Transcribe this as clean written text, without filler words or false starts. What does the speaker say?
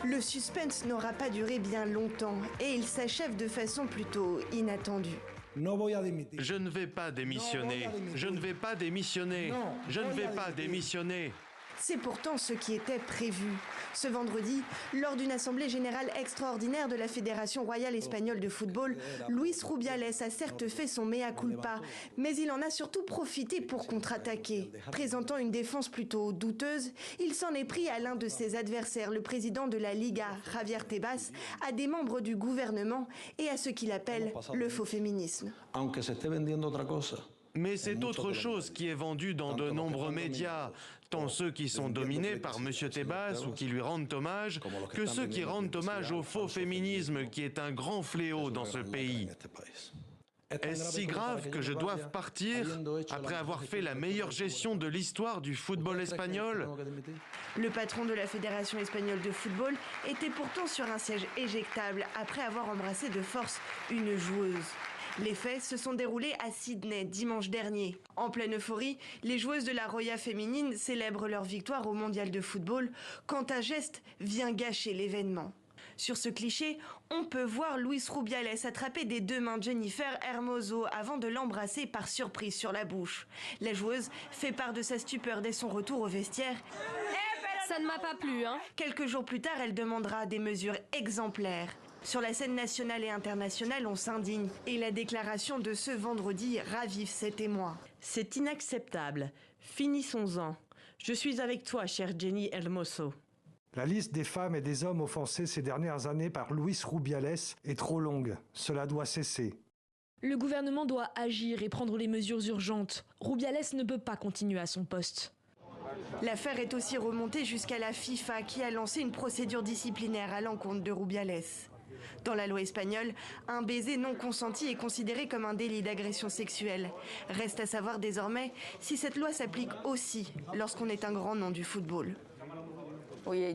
Le suspense n'aura pas duré bien longtemps et il s'achève de façon plutôt inattendue. Je ne vais pas démissionner. Je ne vais pas démissionner. Je ne vais pas démissionner. C'est pourtant ce qui était prévu. Ce vendredi, lors d'une assemblée générale extraordinaire de la Fédération royale espagnole de football, Luis Rubiales a certes fait son mea culpa, mais il en a surtout profité pour contre-attaquer. Présentant une défense plutôt douteuse, il s'en est pris à l'un de ses adversaires, le président de la Liga, Javier Tebas, à des membres du gouvernement et à ce qu'il appelle le faux féminisme. Mais c'est autre chose qui est vendu dans de nombreux médias, tant ceux qui sont dominés par M. Tebas ou qui lui rendent hommage, que ceux qui rendent hommage au faux féminisme qui est un grand fléau dans ce pays. Est-ce si grave que je doive partir après avoir fait la meilleure gestion de l'histoire du football espagnol? Le patron de la Fédération espagnole de football était pourtant sur un siège éjectable après avoir embrassé de force une joueuse. Les faits se sont déroulés à Sydney dimanche dernier. En pleine euphorie, les joueuses de la Roya féminine célèbrent leur victoire au mondial de football quand un geste vient gâcher l'événement. Sur ce cliché, on peut voir Luis Rubiales attraper des deux mains Jennifer Hermoso avant de l'embrasser par surprise sur la bouche. La joueuse fait part de sa stupeur dès son retour au vestiaire. Ça ne m'a pas plu, hein. Quelques jours plus tard, elle demandera des mesures exemplaires. Sur la scène nationale et internationale, on s'indigne. Et la déclaration de ce vendredi ravive ses témoins. C'est inacceptable. Finissons-en. Je suis avec toi, chère Jenny Hermoso. La liste des femmes et des hommes offensés ces dernières années par Luis Rubiales est trop longue. Cela doit cesser. Le gouvernement doit agir et prendre les mesures urgentes. Rubiales ne peut pas continuer à son poste. L'affaire est aussi remontée jusqu'à la FIFA qui a lancé une procédure disciplinaire à l'encontre de Rubiales. Dans la loi espagnole, un baiser non consenti est considéré comme un délit d'agression sexuelle. Reste à savoir désormais si cette loi s'applique aussi lorsqu'on est un grand nom du football. Oui.